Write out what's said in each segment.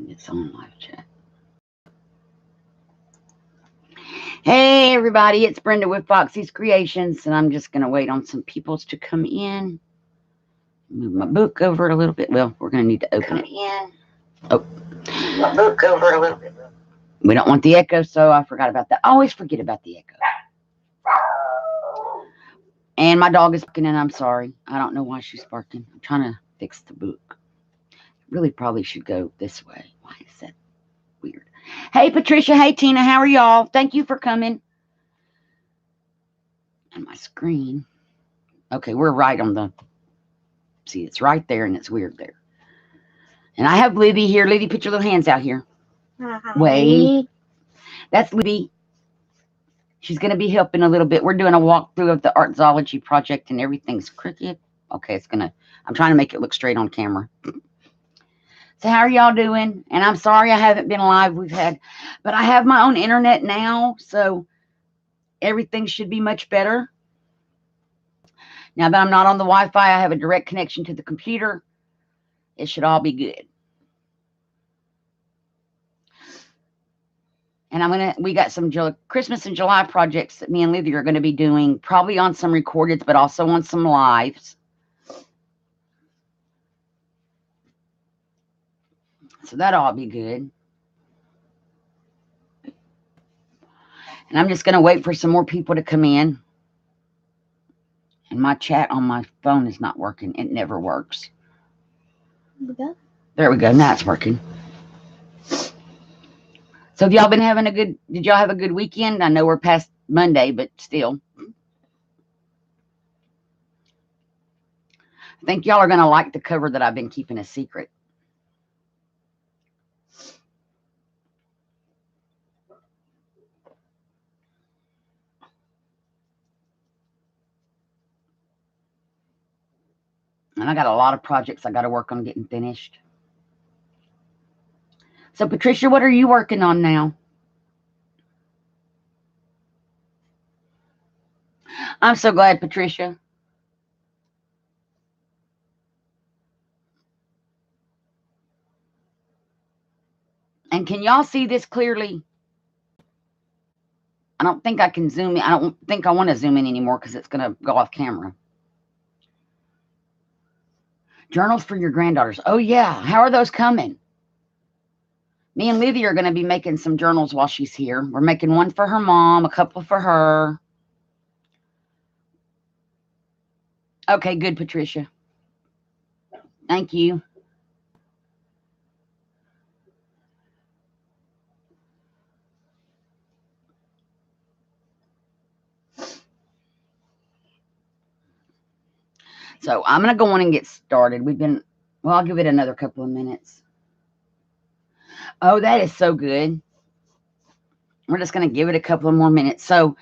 And it's on live chat. Hey everybody, it's Brenda with Foxy's Creations, and I'm just going to wait on some peoples to come in. Move my book over a little bit. Well, we're going to need to open it. Oh, my book over a little bit. We don't want the echo, so I forgot about that. I always forget about the echo. And my dog is barking, and I'm sorry. I don't know why she's barking. I'm trying to fix the book. Really probably should go this way. Why is that weird? Hey, Patricia. Hey, Tina. How are y'all? Thank you for coming. And my screen. Okay, we're right on the... See, it's right there, and it's weird there. And I have Libby here. Libby, put your little hands out here. Hi. Wait. That's Libby. She's going to be helping a little bit. We're doing a walkthrough of the art zoology project, and everything's crooked. Okay, it's going to... I'm trying to make it look straight on camera. So how are y'all doing? And I'm sorry I haven't been live. But I have my own internet now, so everything should be much better. Now that I'm not on the Wi-Fi, I have a direct connection to the computer. It should all be good. And we got some Christmas in July projects that me and Livy are going to be doing, probably on some recordeds, but also on some lives. So that'll all be good. And I'm just going to wait for some more people to come in. And my chat on my phone is not working. It never works. There we go. Now it's working. So have y'all been having did y'all have a good weekend? I know we're past Monday, but still. I think y'all are going to like the cover that I've been keeping a secret. And I got a lot of projects I got to work on getting finished. So, Patricia, what are you working on now? I'm so glad, Patricia. And can y'all see this clearly? I don't think I can zoom in. I don't think I want to zoom in anymore because it's going to go off camera. Journals for your granddaughters. Oh, yeah. How are those coming? Me and Livy are going to be making some journals while she's here. We're making one for her mom, a couple for her. Okay, good, Patricia. Thank you. So I'm going to go on and get started. Well, I'll give it another couple of minutes. Oh, that is so good. We're just going to give it a couple of more minutes. So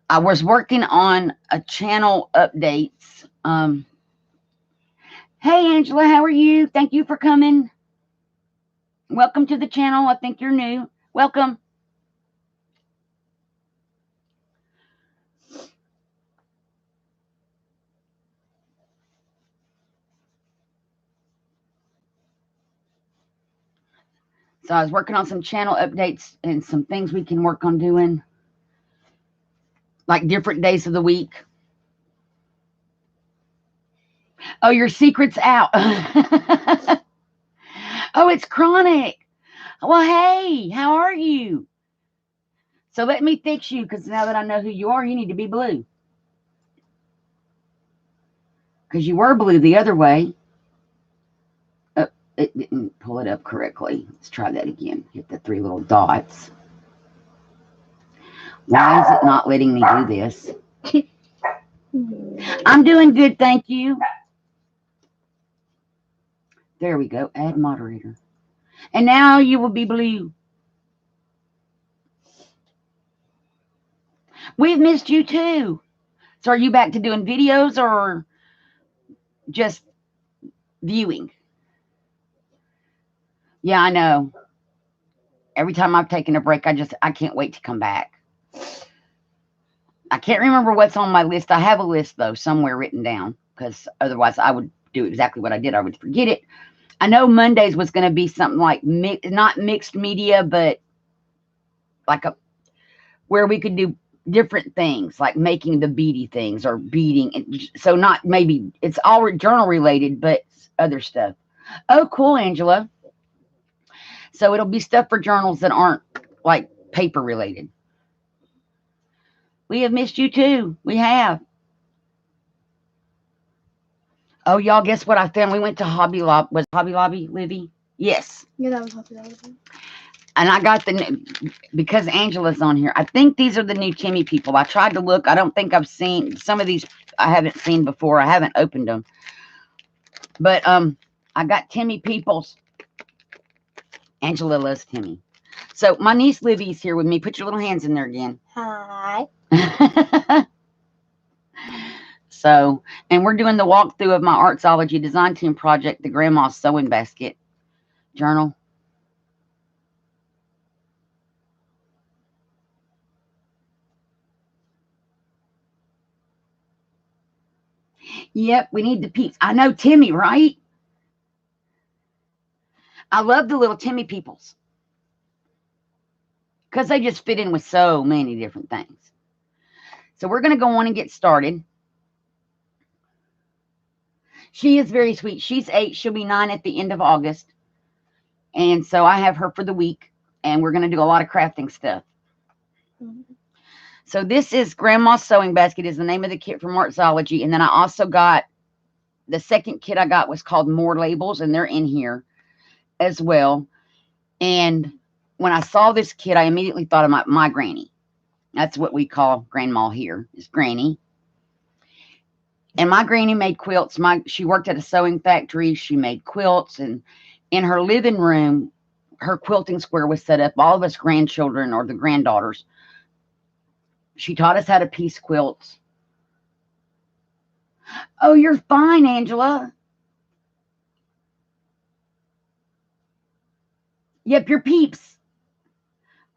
I was working on a channel updates. Hey, Angela, how are you? Thank you for coming. Welcome to the channel. I think you're new. Welcome. So I was working on some channel updates and some things we can work on doing, like different days of the week. Oh, your secret's out. Oh, it's chronic. Well, hey, how are you? So let me fix you, because now that I know who you are, you need to be blue. Because you were blue the other way. Oh, it didn't pull it up correctly. Let's try that again. Hit the 3 little dots. Why is it not letting me do this? I'm doing good, thank you. There we go. Add moderator. And now you will be blue. We've missed you too. So are you back to doing videos or just viewing? Yeah, I know. Every time I've taken a break, I can't wait to come back. I can't remember what's on my list. I have a list, though, somewhere written down, because otherwise I would do exactly what I did. I would forget it. I know Mondays was going to be something like not mixed media, but like where we could do different things, like making the beady things or beading. So not maybe it's all journal related, but other stuff. Oh, cool, Angela. So it'll be stuff for journals that aren't like paper related. We have missed you too. We have. Oh, y'all, guess what I found? We went to Hobby Lobby. Was Hobby Lobby, Livy? Yes. Yeah, that was Hobby Lobby. And I got because Angela's on here. I think these are the new Timmy people. I tried to look. I don't think I've seen some of these. I haven't seen before. I haven't opened them. But I got Timmy Peoples. Angela loves Timmy. So my niece Livy's here with me. Put your little hands in there again. Hi. So, and we're doing the walkthrough of my Artsology design team project, the Grandma's Sewing Basket journal. Yep, we need the peeps. I know Timmy, right? I love the little Timmy peoples because they just fit in with so many different things. So we're going to go on and get started. She is very sweet. She's 8. She'll be 9 at the end of August. And so I have her for the week, and we're going to do a lot of crafting stuff. Mm-hmm. So this is Grandma's Sewing Basket is the name of the kit from Artsology. And then I also got, the second kit I got was called More Labels, and they're in here as well. And when I saw this kit, I immediately thought of my granny. That's what we call Grandma here, is Granny. And my granny made quilts. She worked at a sewing factory. She made quilts. And in her living room, her quilting square was set up. All of us grandchildren or the granddaughters. She taught us how to piece quilts. Oh, you're fine, Angela. Yep, you're peeps.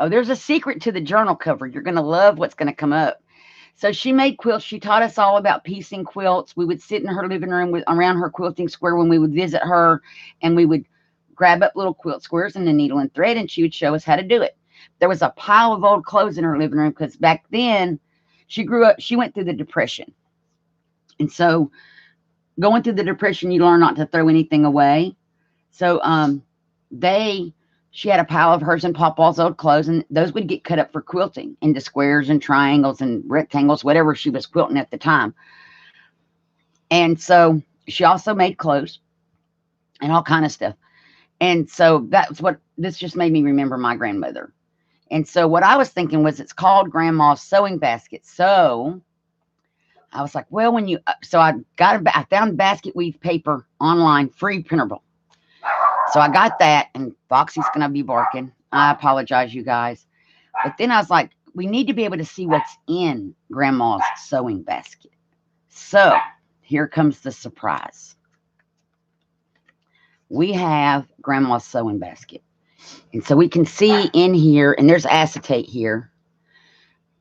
Oh, there's a secret to the journal cover. You're going to love what's going to come up. So she made quilts. She taught us all about piecing quilts. We would sit in her living room around her quilting square when we would visit her, and we would grab up little quilt squares and a needle and thread, and she would show us how to do it. There was a pile of old clothes in her living room because back then she grew up, she went through the Depression. And so going through the Depression, you learn not to throw anything away. So she had a pile of hers and Papa's old clothes, and those would get cut up for quilting into squares and triangles and rectangles, whatever she was quilting at the time. And so she also made clothes and all kind of stuff. And so this just made me remember my grandmother. And so what I was thinking was it's called Grandma's Sewing Basket. So I was like, well, I found basket weave paper online, free printable. So I got that, and Foxy's going to be barking. I apologize, you guys. But then I was like, we need to be able to see what's in Grandma's sewing basket. So here comes the surprise. We have Grandma's sewing basket. And so we can see in here, and there's acetate here,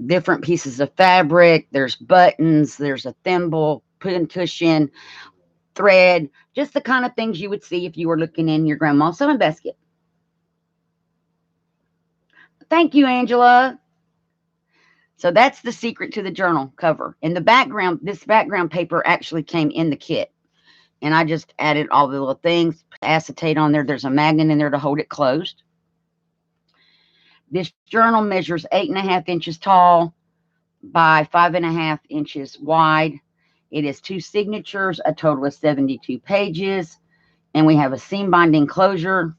different pieces of fabric. There's buttons. There's a thimble, cushion, thread, just the kind of things you would see if you were looking in your Grandma's sewing basket. Thank you, Angela. So that's the secret to the journal cover. In the background, this background paper actually came in the kit. And I just added all the little things, acetate on there. There's a magnet in there to hold it closed. This journal measures 8.5 inches tall by 5.5 inches wide. It is 2 signatures, a total of 72 pages. And we have a seam binding closure.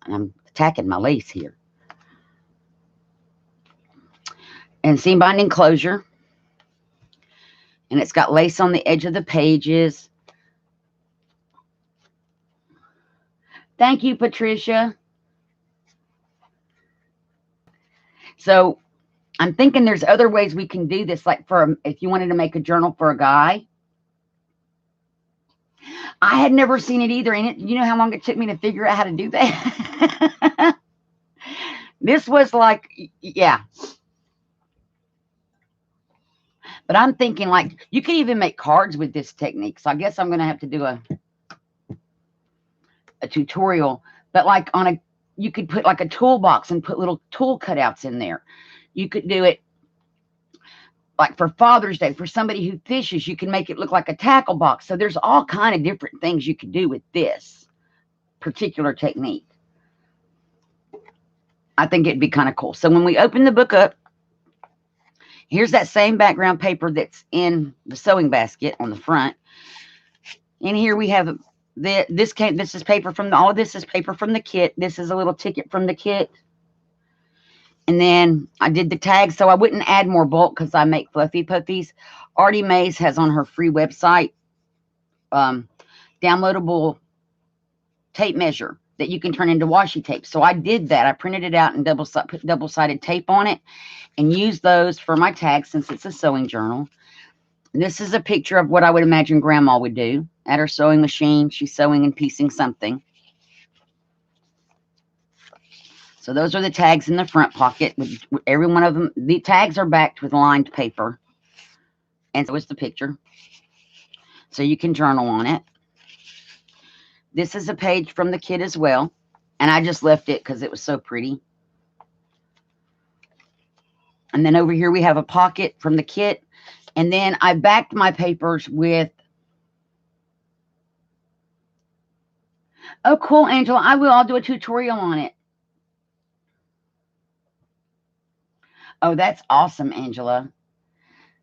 I'm attacking my lace here. And seam binding closure. And it's got lace on the edge of the pages. Thank you, Patricia. So I'm thinking there's other ways we can do this, like if you wanted to make a journal for a guy. I had never seen it either. And you know how long it took me to figure out how to do that? This was like, yeah. But I'm thinking like you can even make cards with this technique. So I guess I'm going to have to do a tutorial, but like you could put like a toolbox and put little tool cutouts in there. You could do it like for Father's Day, for somebody who fishes, you can make it look like a tackle box. So there's all kind of different things you could do with this particular technique. I think it'd be kind of cool. So when we open the book up, here's that same background paper that's in the sewing basket on the front. And here we have this is paper from all of this is paper from the kit. This is a little ticket from the kit. And then I did the tags, so I wouldn't add more bulk because I make fluffy puffies. Artie Mays has on her free website downloadable tape measure that you can turn into washi tape. So I did that. I printed it out and put double-sided tape on it and used those for my tags since it's a sewing journal. And this is a picture of what I would imagine Grandma would do at her sewing machine. She's sewing and piecing something. So those are the tags in the front pocket. With every one of them, the tags are backed with lined paper. And so is the picture. So you can journal on it. This is a page from the kit as well. And I just left it because it was so pretty. And then over here we have a pocket from the kit. And then I backed my papers with... Oh, cool, Angela. I will. I'll do a tutorial on it. Oh, that's awesome, Angela.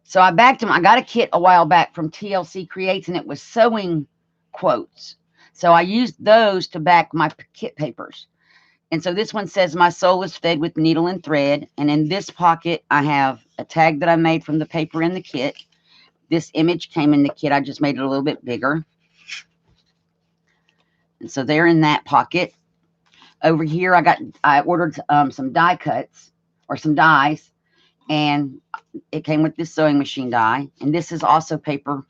So I backed them. I got a kit a while back from TLC Creates, and it was sewing quotes. So I used those to back my kit papers. And so this one says, "My soul is fed with needle and thread." And in this pocket, I have a tag that I made from the paper in the kit. This image came in the kit. I just made it a little bit bigger. And so they're in that pocket. Over here, I ordered some die cuts. Or some dies, and it came with this sewing machine die. And this is also paper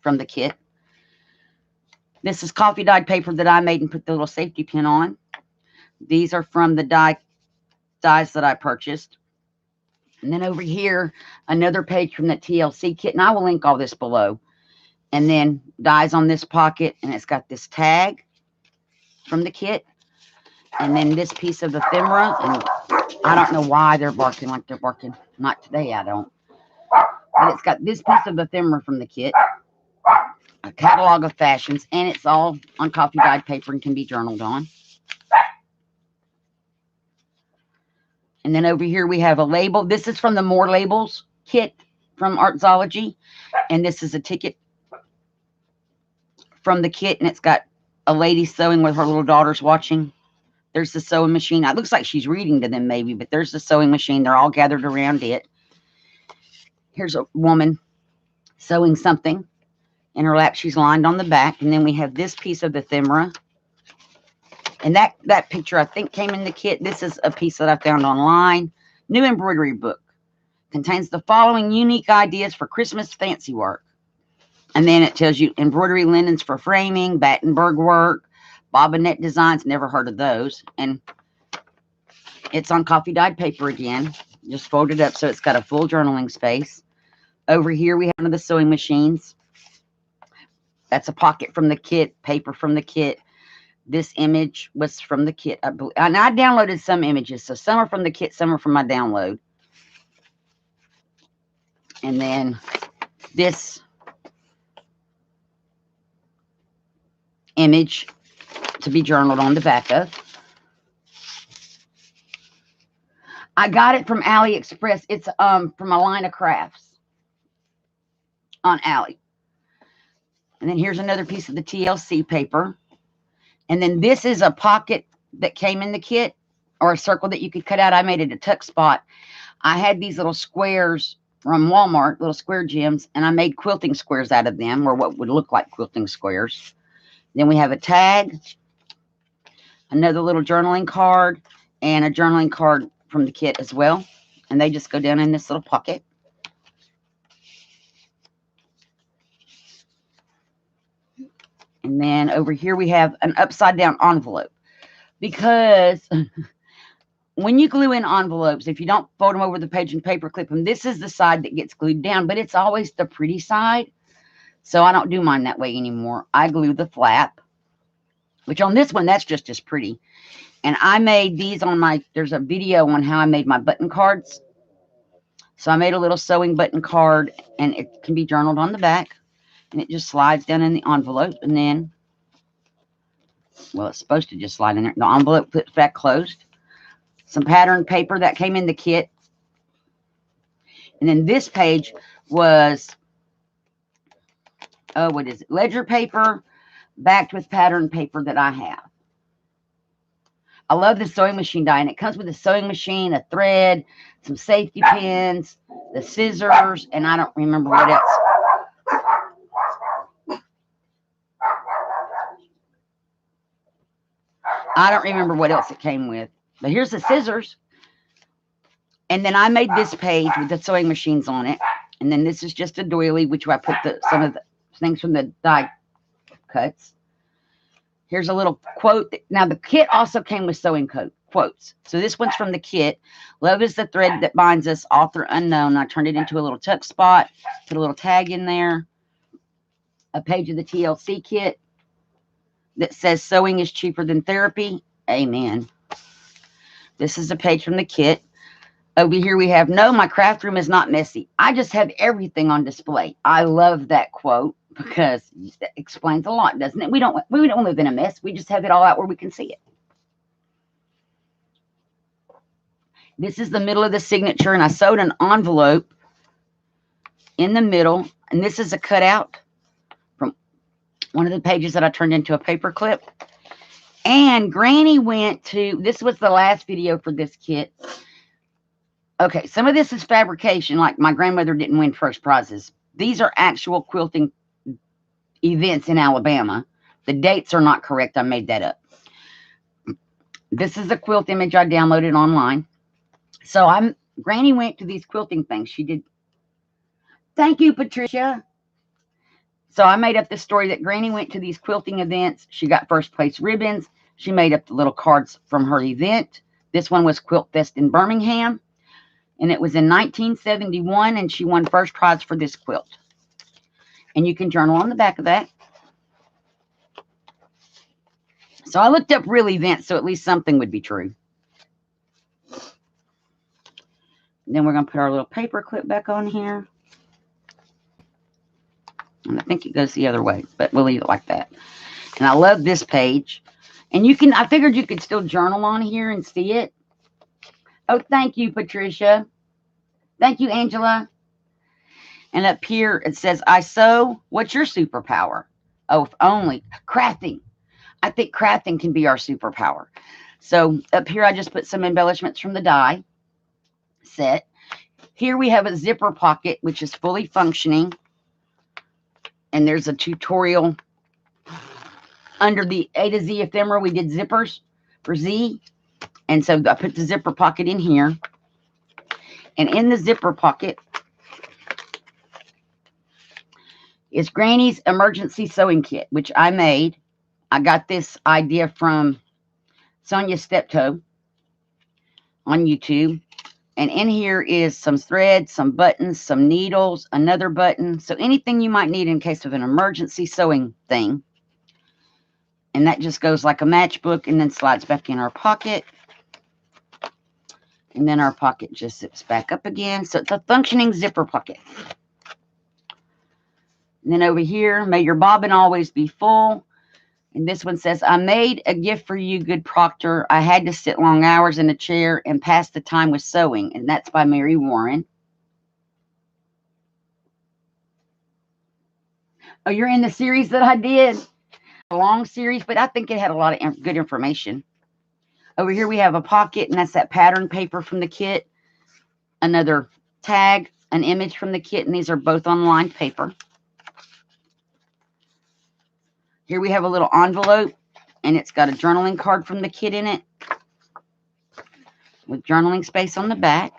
from the kit. This is coffee dyed paper that I made and put the little safety pin on. These are from the dies that I purchased. And then over here, another page from the TLC kit, and I will link all this below. And then dies on this pocket, and it's got this tag from the kit. And then this piece of ephemera, and I don't know why they're barking like they're barking. Not today, I don't. But it's got this piece of ephemera from the kit, a catalog of fashions, and it's all on coffee dyed paper and can be journaled on. And then over here we have a label. This is from the More Labels kit from Artzology. And this is a ticket from the kit, and it's got a lady sewing with her little daughters watching. There's the sewing machine. It looks like she's reading to them maybe, but there's the sewing machine. They're all gathered around it. Here's a woman sewing something. In her lap, she's lined on the back. And then we have this piece of ephemera. And that picture, I think, came in the kit. This is a piece that I found online. New embroidery book. Contains the following unique ideas for Christmas fancy work. And then it tells you embroidery linens for framing, Battenberg work, bobbinette designs, never heard of those. And it's on coffee dyed paper again, just folded up so it's got a full journaling space. Over here we have one of the sewing machines. That's a pocket from the kit, paper from the kit. This image was from the kit, I believe. And I downloaded some images, so some are from the kit, some are from my download. And then this image to be journaled on the back of. I got it from AliExpress. It's from a line of crafts on Ali. And then here's another piece of the TLC paper. And then this is a pocket that came in the kit, or a circle that you could cut out. I made it a tuck spot. I had these little squares from Walmart, little square gems, and I made quilting squares out of them, or what would look like quilting squares. Then we have a tag, another little journaling card, and a journaling card from the kit as well. And they just go down in this little pocket. And then over here we have an upside down envelope. Because when you glue in envelopes, if you don't fold them over the page and paper clip them, this is the side that gets glued down, but it's always the pretty side. So I don't do mine that way anymore. I glue the flap which on this one, that's just as pretty. And I made these on my, there's a video on how I made my button cards. So I made a little sewing button card, and it can be journaled on the back. And it just slides down in the envelope. And then, well, it's supposed to just slide in there. The envelope puts back closed. Some pattern paper that came in the kit. And then this page was, oh, what is it? Ledger paper backed with pattern paper that I have. I love the sewing machine die, and it comes with a sewing machine, a thread, some safety pins, the scissors, and I don't remember what else. I don't remember what else it came with. But here's the scissors. And then I made this page with the sewing machines on it. And then this is just a doily, which I put some of the things from the die cuts. Here's a little quote. Now, the kit also came with sewing quotes. So this one's from the kit. Love is the thread that binds us, author unknown. I turned it into a little tuck spot, put a little tag in there. A page of the TLC kit that says sewing is cheaper than therapy. Amen. This is a page from the kit. Over here we have, no, my craft room is not messy. I just have everything on display. I love that quote because it explains a lot, doesn't it? We don't live in a mess. We just have it all out where we can see it. This is the middle of the signature, and I sewed an envelope in the middle, and this is a cutout from one of the pages that I turned into a paper clip. And Granny went to, this was the last video for this kit. Okay, some of this is fabrication, like my grandmother didn't win first prizes. These are actual quilting events in Alabama. The dates are not correct. I made that up. This is a quilt image I downloaded online. So Granny went to these quilting things. She did. Thank you, Patricia. So I made up this story that Granny went to these quilting events. She got first place ribbons. She made up the little cards from her event. This one was Quilt Fest in Birmingham. And it was in 1971, and she won first prize for this quilt. And you can journal on the back of that. So I looked up real events, so at least something would be true. And then we're going to put our little paper clip back on here. And I think it goes the other way, but we'll leave it like that. And I love this page. And I figured you could still journal on here and see it. Oh, thank you, Patricia. Thank you, Angela. And up here, it says, I sew. What's your superpower? Oh, if only. Crafting. I think crafting can be our superpower. So up here, I just put some embellishments from the die set. Here we have a zipper pocket, which is fully functioning. And there's a tutorial under the A to Z ephemera. We did zippers for Z. And so I put the zipper pocket in here. And in the zipper pocket is Granny's emergency sewing kit, which I made. I got this idea from Sonia Steptoe on YouTube. And in here is some thread, some buttons, some needles, another button. So anything you might need in case of an emergency sewing thing. And that just goes like a matchbook and then slides back in our pocket. And then our pocket just zips back up again. So it's a functioning zipper pocket. And then over here, may your bobbin always be full. And this one says, I made a gift for you, good proctor. I had to sit long hours in a chair and pass the time with sewing. And that's by Mary Warren. Oh, you're in the series that I did? A long series, but I think it had a lot of good information. Over here we have a pocket, and that's that pattern paper from the kit. Another tag, an image from the kit, and these are both on lined paper. Here we have a little envelope, and it's got a journaling card from the kit in it with journaling space on the back.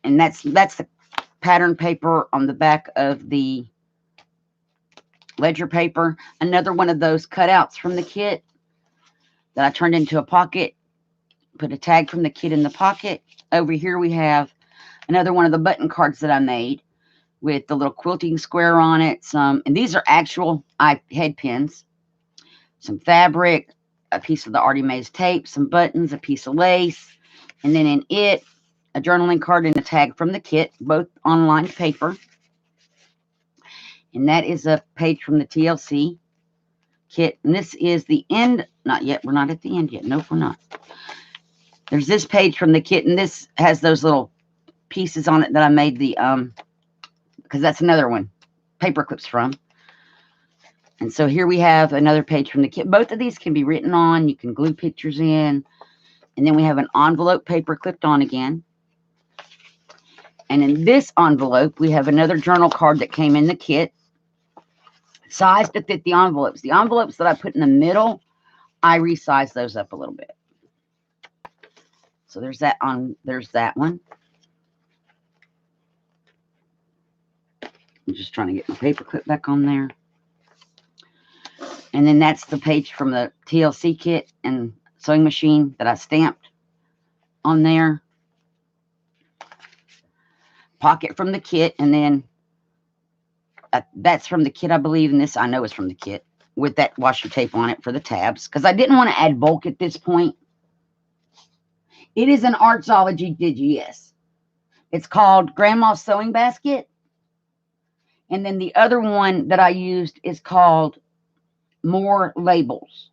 And that's the pattern paper on the back of the ledger paper. Another one of those cutouts from the kit that I turned into a pocket. Put a tag from the kit in the pocket. Over here we have another one of the button cards that I made. with the little quilting square on it. And these are actual head pins. Some fabric, a piece of the already made tape, some buttons, a piece of lace, and then in it, a journaling card and a tag from the kit, both on lined paper. And that is a page from the TLC kit. And this is the end. Not yet. We're not at the end yet. Nope, we're not. There's this page from the kit, and this has those little pieces on it that I made the, because that's another one, paper clips from. And so here we have another page from the kit. Both of these can be written on. You can glue pictures in. And then we have an envelope paper clipped on again. And in this envelope, we have another journal card that came in the kit, sized to fit the envelopes. The envelopes that I put in the middle, I resized those up a little bit. So there's that one. I'm just trying to get my paper clip back on there. And then that's the page from the TLC kit and sewing machine that I stamped on there. Pocket from the kit, and then that's from the kit, I believe, and this I know is from the kit with that washi tape on it for the tabs, because I didn't want to add bulk at this point. It is an Artsology Digi, yes. It's called Grandma's Sewing Basket. And then the other one that I used is called More Labels.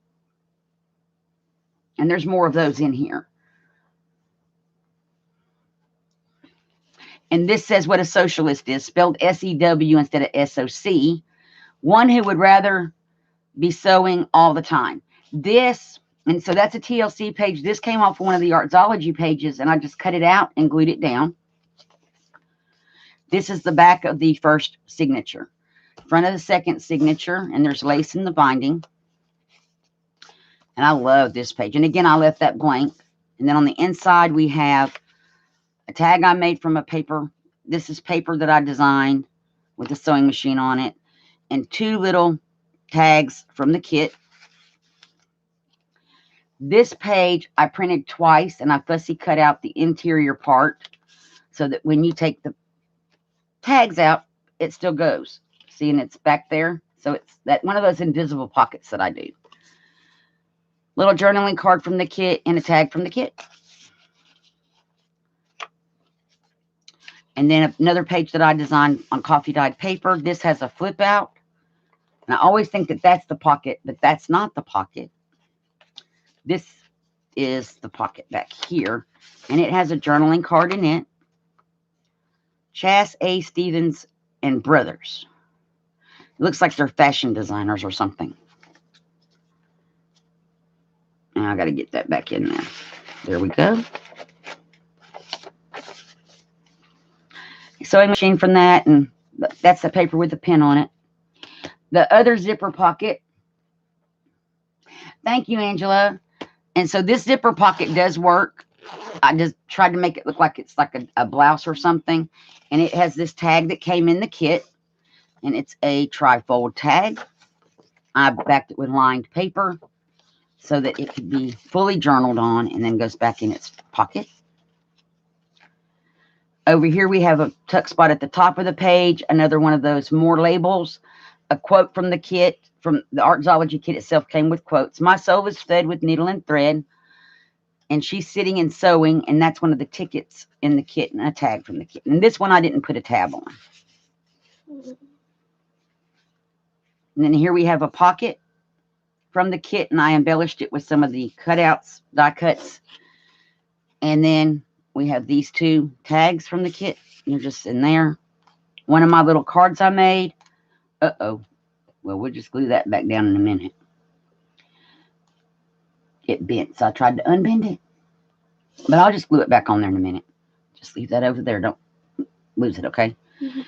And there's more of those in here. And this says what a socialist is, spelled S-E-W instead of S-O-C. One who would rather be sewing all the time. This, and so that's a TLC page. This came off one of the Artsology pages, and I just cut it out and glued it down. This is the back of the first signature. Front of the second signature, and there's lace in the binding. And I love this page. And again, I left that blank. And then on the inside, we have a tag I made from a paper. This is paper that I designed with a sewing machine on it. And two little tags from the kit. This page I printed twice, and I fussy cut out the interior part so that when you take the tags out, it still goes. See, and it's back there. So it's that one of those invisible pockets that I do. Little journaling card from the kit and a tag from the kit. And then another page that I designed on coffee dyed paper. This has a flip out. And I always think that that's the pocket, but that's not the pocket. This is the pocket back here. And it has a journaling card in it. Chas A. Stevens and Brothers. It looks like they're fashion designers or something. And I got to get that back in there. There we go. Sewing machine from that, and that's the paper with the pin on it. The other zipper pocket. Thank you, Angela. And so this zipper pocket does work. I just tried to make it look like it's like a blouse or something. And it has this tag that came in the kit. And it's a tri-fold tag. I backed it with lined paper so that it could be fully journaled on and then goes back in its pocket. Over here we have a tuck spot at the top of the page. Another one of those more labels. A quote from the kit. From the Artsology kit itself came with quotes. My soul is fed with needle and thread. And she's sitting and sewing. And that's one of the tickets in the kit. And a tag from the kit. And this one I didn't put a tab on. And then here we have a pocket from the kit. And I embellished it with some of the cutouts, die cuts. And then we have these two tags from the kit. They're just in there. One of my little cards I made. Uh-oh. Well, we'll just glue that back down in a minute. It bent, so I tried to unbend it. But I'll just glue it back on there in a minute. Just leave that over there. Don't lose it, okay? Mm-hmm.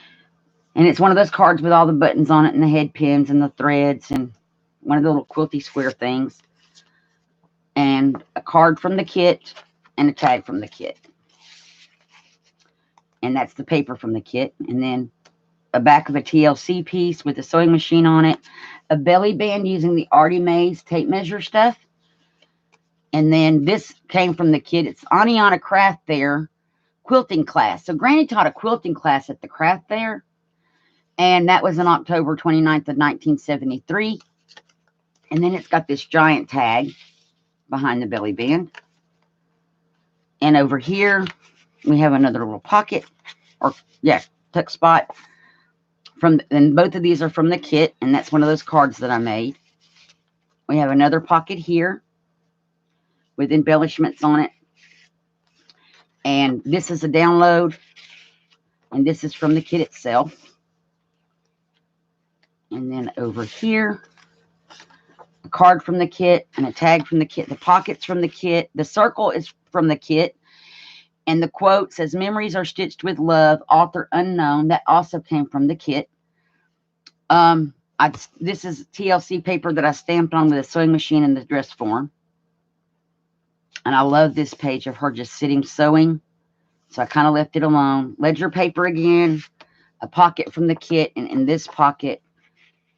And it's one of those cards with all the buttons on it and the head pins and the threads and one of the little quilty square things. And a card from the kit and a tag from the kit. And that's the paper from the kit. And then a back of a TLC piece with a sewing machine on it. A belly band using the Artie Mays tape measure stuff. And then this came from the kit. It's Aniana Craft Fair quilting class. So Granny taught a quilting class at the craft fair. And that was on October 29th of 1973. And then it's got this giant tag behind the belly band. And over here, we have another little pocket, or yeah, tuck spot. And both of these are from the kit, and that's one of those cards that I made. We have another pocket here with embellishments on it. And this is a download, and this is from the kit itself. And then over here, a card from the kit and a tag from the kit. The pocket's from the kit. The circle is from the kit. And the quote says, "Memories are stitched with love, author unknown." That also came from the kit. This is TLC paper that I stamped on with a sewing machine in the dress form. And I love this page of her just sitting sewing. So I kind of left it alone. Ledger paper again, a pocket from the kit. And in this pocket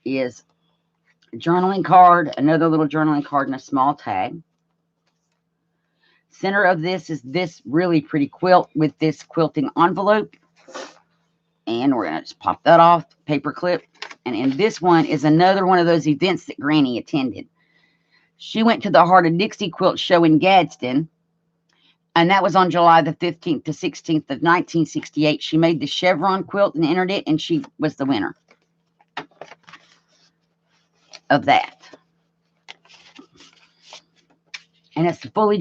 is a journaling card, another little journaling card, and a small tag. Center of this is this really pretty quilt with this quilting envelope. And we're going to just pop that off, paper clip. And in this one is another one of those events that Granny attended. She went to the Heart of Dixie Quilt Show in Gadsden. And that was on July the 15th to 16th of 1968. She made the chevron quilt and entered it, and she was the winner of that. And it's fully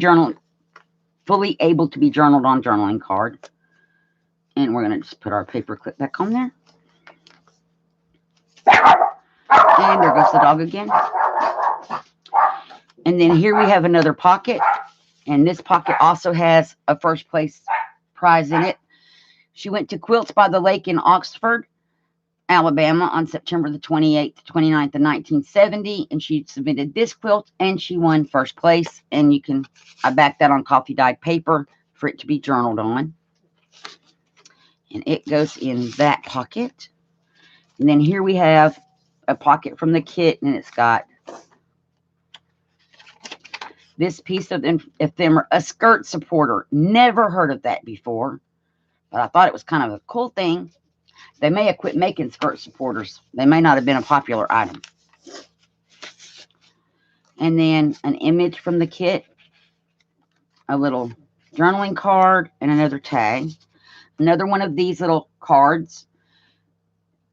able to be journaled on journaling card. And we're going to just put our paper clip back on there. And there goes the dog again. And then here we have another pocket. And this pocket also has a first place prize in it. She went to Quilts by the Lake in Oxford, Alabama on September the 28th to 29th of 1970. And she submitted this quilt and she won first place. And I backed that on coffee dyed paper for it to be journaled on. And it goes in that pocket. And then here we have a pocket from the kit, and it's got this piece of ephemera, a skirt supporter. Never heard of that before, but I thought it was kind of a cool thing. They may have quit making skirt supporters. They may not have been a popular item. And then an image from the kit, a little journaling card, and another tag. Another one of these little cards.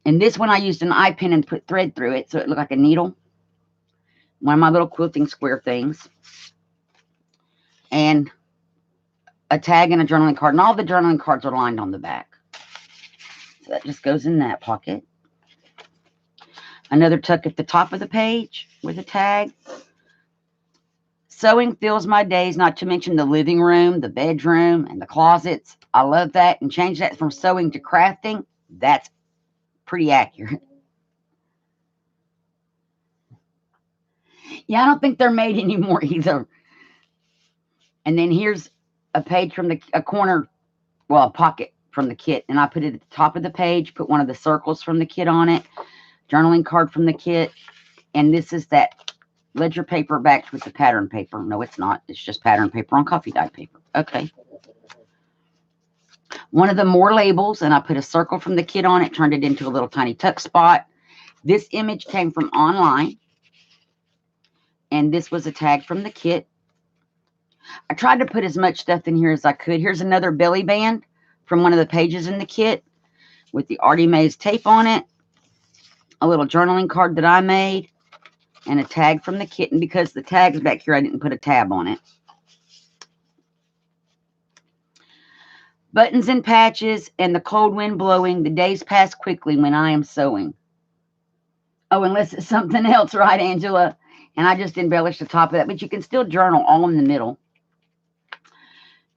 And this one I used an eye pin and put thread through it so it looked like a needle. One of my little quilting square things. And a tag and a journaling card. And all the journaling cards are lined on the back. So that just goes in that pocket. Another tuck at the top of the page with a tag. Sewing fills my days, not to mention the living room, the bedroom, and the closets. I love that. And change that from sewing to crafting. That's pretty accurate. Yeah, I don't think they're made anymore either. And then here's a page from a pocket from the kit. And I put it at the top of the page, put one of the circles from the kit on it, journaling card from the kit. And this is that ledger paper backed with the pattern paper. No, it's not. It's just pattern paper on coffee dyed paper. Okay. One of the more labels, and I put a circle from the kit on it, turned it into a little tiny tuck spot. This image came from online. And this was a tag from the kit. I tried to put as much stuff in here as I could. Here's another belly band from one of the pages in the kit with the Artie Mays tape on it. A little journaling card that I made. And a tag from the kit. And because the tag's back here, I didn't put a tab on it. Buttons and patches and the cold wind blowing. The days pass quickly when I am sewing. Oh, unless it's something else, right, Angela? And I just embellished the top of that. But you can still journal all in the middle.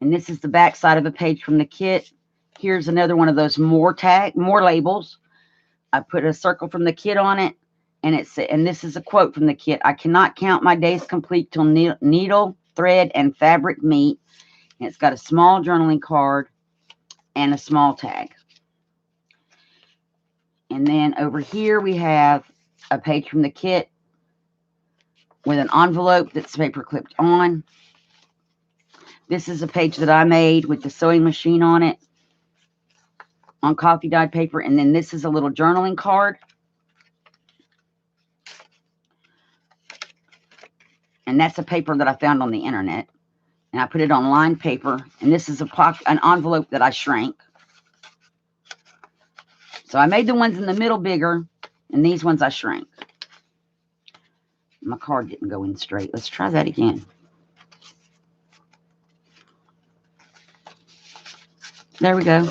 And this is the back side of a page from the kit. Here's another one of those more labels. I put a circle from the kit on it. And this is a quote from the kit. "I cannot count my days complete till needle, thread, and fabric meet." And it's got a small journaling card and a small tag. And then over here we have a page from the kit with an envelope that's paper clipped on. This is a page that I made with the sewing machine on it on coffee dyed paper. And then this is a little journaling card. And that's a paper that I found on the internet. And I put it on lined paper. And this is an envelope that I shrank. So I made the ones in the middle bigger. And these ones I shrank. My card didn't go in straight. Let's try that again. There we go.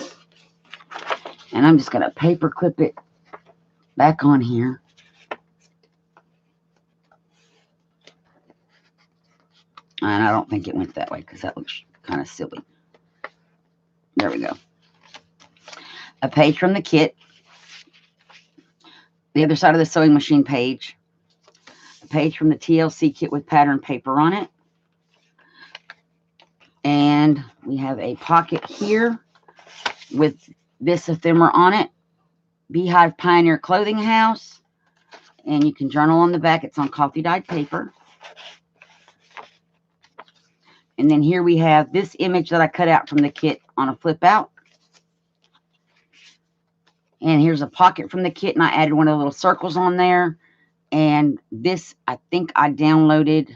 And I'm just going to paper clip it back on here. And I don't think it went that way because that looks kind of silly. There we go. A page from the kit. The other side of the sewing machine page. A page from the TLC kit with pattern paper on it. And we have a pocket here with this ephemera on it. Beehive Pioneer Clothing House. And you can journal on the back. It's on coffee dyed paper. And then here we have this image that I cut out from the kit on a flip out. And here's a pocket from the kit, and I added one of the little circles on there. And this, I think I downloaded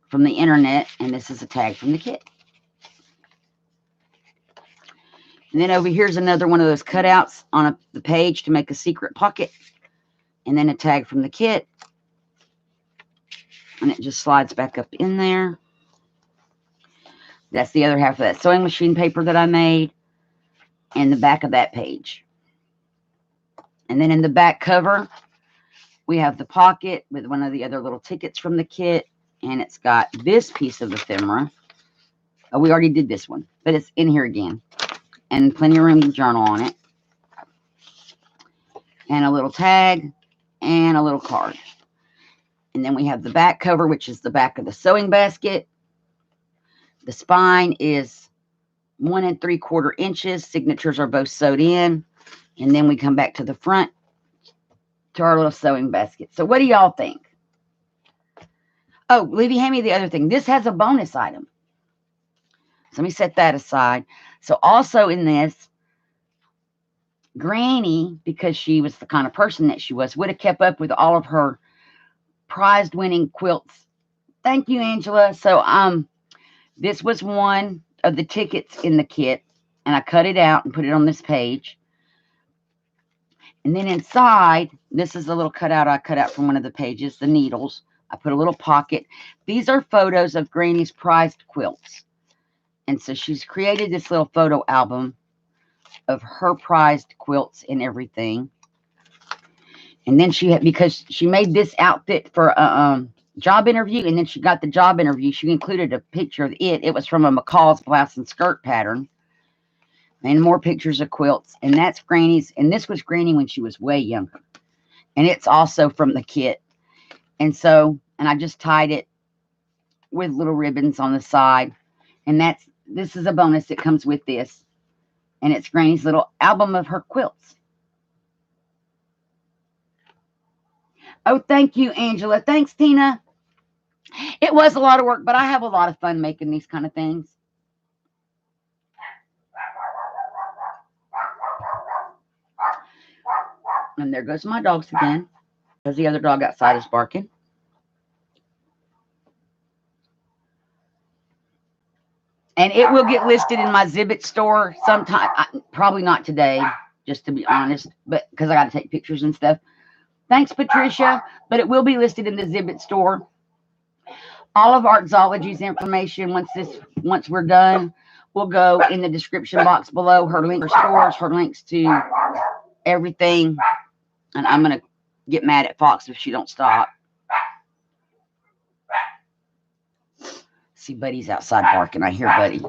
from the internet, and this is a tag from the kit. And then over here's another one of those cutouts on the page to make a secret pocket. And then a tag from the kit. And it just slides back up in there. That's the other half of that sewing machine paper that I made. And the back of that page. And then in the back cover, we have the pocket with one of the other little tickets from the kit. And it's got this piece of ephemera. Oh, we already did this one. But it's in here again. And plenty of room to journal on it. And a little tag. And a little card. And then we have the back cover, which is the back of the sewing basket. The spine is 1 3/4 inches. Signatures are both sewed in. And then we come back to the front to our little sewing basket. So what do y'all think? Oh, Libby, hand me the other thing. This has a bonus item. So let me set that aside. So also in this, Granny, because she was the kind of person that she was, would have kept up with all of her prized winning quilts. Thank you, Angela. So this was one of the tickets in the kit, and I cut it out and put it on this page. And then inside, this is a little cutout I cut out from one of the pages, the needles. I put a little pocket. These are photos of Granny's prized quilts. And so she's created this little photo album of her prized quilts and everything. And then she had, because she made this outfit for a job interview, and then she got the job interview, she included a picture of it. It was from a McCall's blouse and skirt pattern. And more pictures of quilts. And that's Granny's. And this was Granny when she was way younger. And it's also from the kit. And so, and I just tied it with little ribbons on the side. And this is a bonus that comes with this. And it's Granny's little album of her quilts. Oh, thank you, Angela. Thanks, Tina. It was a lot of work, but I have a lot of fun making these kind of things. And there goes my dogs again. There's the other dog outside is barking. And it will get listed in my Zibbet store sometime. Probably not today, just to be honest, but because I got to take pictures and stuff. Thanks, Patricia. But it will be listed in the Zibbet store. All of Artsology's information, once we're done, will go in the description box below. Her link for stores, her links to everything. And I'm going to get mad at Fox if she don't stop. See, Buddy's outside barking. I hear Buddy.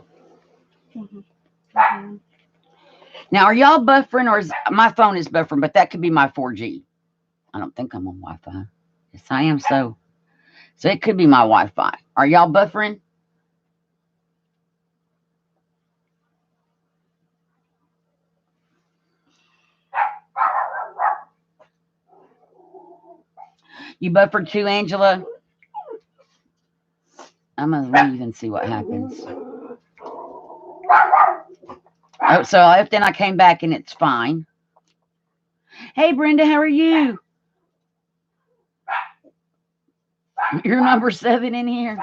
Now, are y'all buffering, or is my phone is buffering? But that could be my 4G. I don't think I'm on Wi-Fi. Yes, I am. So it could be my Wi-Fi. Are y'all buffering? You buffered too, Angela? I'm going to leave and see what happens. Oh, so I left and I came back and it's fine. Hey, Brenda, how are you? You're number 7 in here.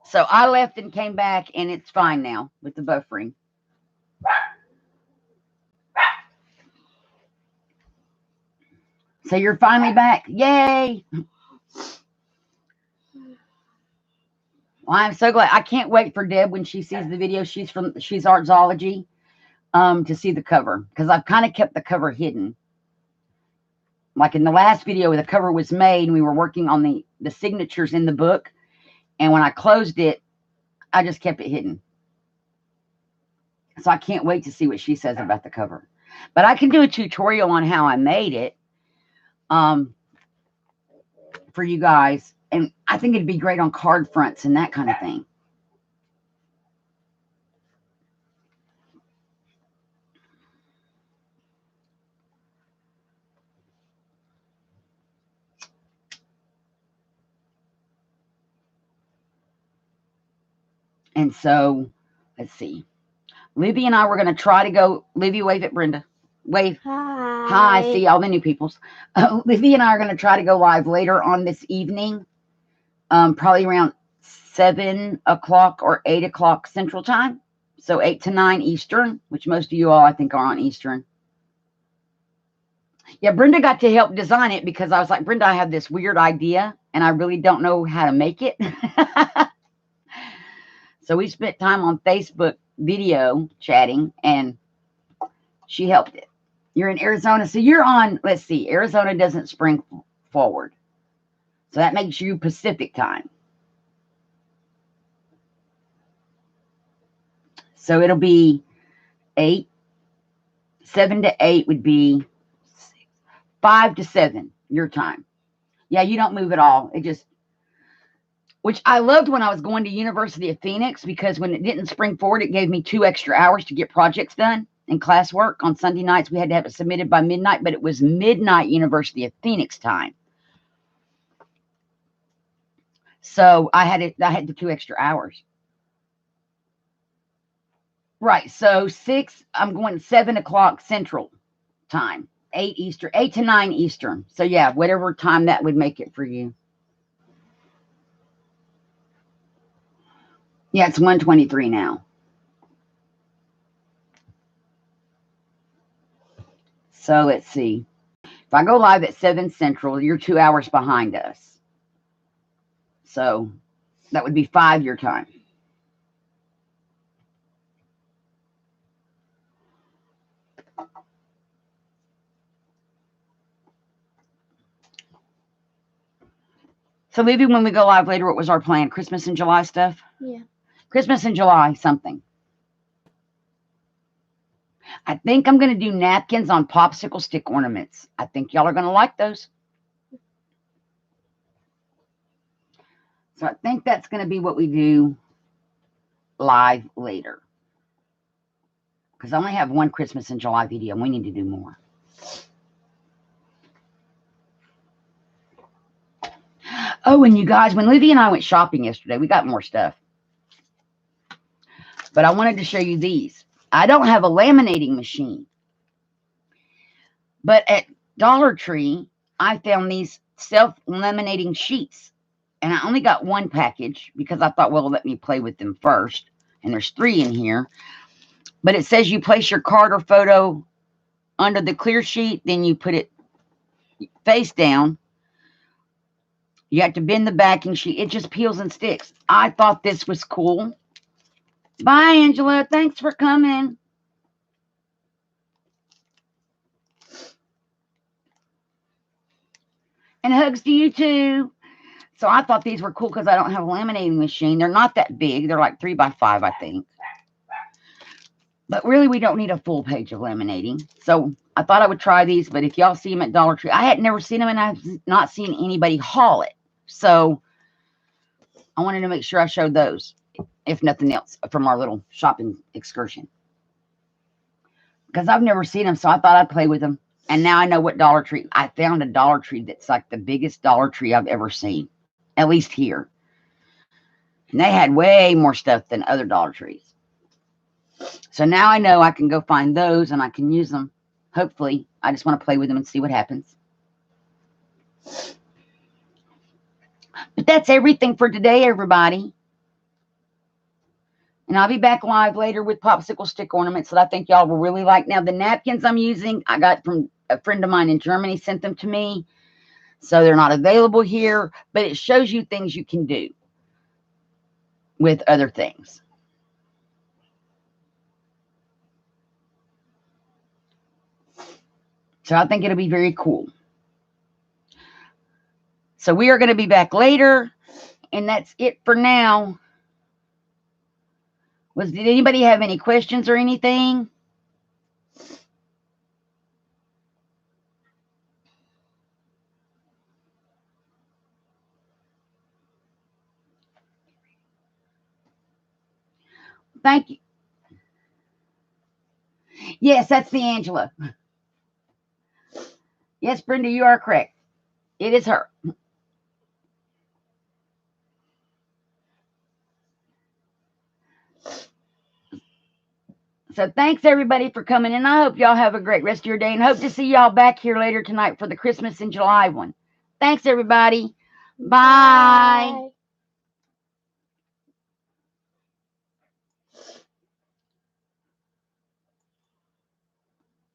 So I left and came back and it's fine now with the buffering. So you're finally back. Yay. Well, I'm so glad. I can't wait for Deb when she sees the video. She's Artsology, to see the cover, because I've kind of kept the cover hidden. Like in the last video, the cover was made and we were working on the signatures in the book. And when I closed it, I just kept it hidden. So I can't wait to see what she says about the cover. But I can do a tutorial on how I made it for you guys. And I think it'd be great on card fronts and that kind of thing. And so, let's see. Libby and I were going to try to go. Libby, wave at Brenda. Wave. Hi. Hi. See all the new peoples. Libby and I are going to try to go live later on this evening. Probably around 7 o'clock or 8 o'clock Central Time. So 8 to 9 Eastern, which most of you all, I think, are on Eastern. Yeah, Brenda got to help design it because I was like, Brenda, I have this weird idea and I really don't know how to make it. So we spent time on Facebook video chatting and she helped it. You're in Arizona. So you're on, let's see, Arizona doesn't spring forward. So that makes you Pacific time. So it'll be 7 to 8 would be 5 to 7 your time. Yeah, you don't move at all. It just, which I loved when I was going to University of Phoenix, because when it didn't spring forward, it gave me 2 extra hours to get projects done and classwork. On Sunday nights, we had to have it submitted by midnight, but it was midnight University of Phoenix time. So I had the 2 extra hours. Right. So 6, I'm going 7 o'clock Central Time, 8 Eastern, 8 to 9 Eastern. So yeah, whatever time that would make it for you. Yeah, it's 1:23 now. So let's see. If I go live at 7 Central, you're 2 hours behind us. So that would be 5 your time. So maybe when we go live later, what was our plan? Christmas and July stuff? Yeah. Christmas and July something. I think I'm going to do napkins on popsicle stick ornaments. I think y'all are going to like those. So I think that's going to be what we do live later. Because I only have one Christmas in July video, and we need to do more. Oh, and you guys, when Livy and I went shopping yesterday, we got more stuff. But I wanted to show you these. I don't have a laminating machine. But at Dollar Tree, I found these self-laminating sheets. And I only got one package because I thought, well, let me play with them first. And there's 3 in here. But it says you place your card or photo under the clear sheet, then you put it face down. You have to bend the backing sheet. It just peels and sticks. I thought this was cool. Bye, Angela. Thanks for coming. And hugs to you, too. So I thought these were cool because I don't have a laminating machine. They're not that big. They're like 3 by 5, I think. But really, we don't need a full page of laminating. So I thought I would try these. But if y'all see them at Dollar Tree, I had never seen them, and I've not seen anybody haul it. So I wanted to make sure I showed those, if nothing else, from our little shopping excursion. Because I've never seen them, so I thought I'd play with them. And now I know what Dollar Tree. I found a Dollar Tree that's like the biggest Dollar Tree I've ever seen, at least here. And they had way more stuff than other Dollar Trees. So now I know I can go find those and I can use them. Hopefully, I just want to play with them and see what happens. But that's everything for today, everybody. And I'll be back live later with popsicle stick ornaments that I think y'all will really like. Now, the napkins I'm using, I got from a friend of mine in Germany, sent them to me. So they're not available here, but it shows you things you can do with other things. So I think it'll be very cool. So we are going to be back later, and that's it for now. Did anybody have any questions or anything? Thank you. Yes, that's the Angela. Yes, Brenda, you are correct. It is her. So thanks, everybody, for coming in. I hope y'all have a great rest of your day and hope to see y'all back here later tonight for the Christmas in July one. Thanks, everybody. Bye.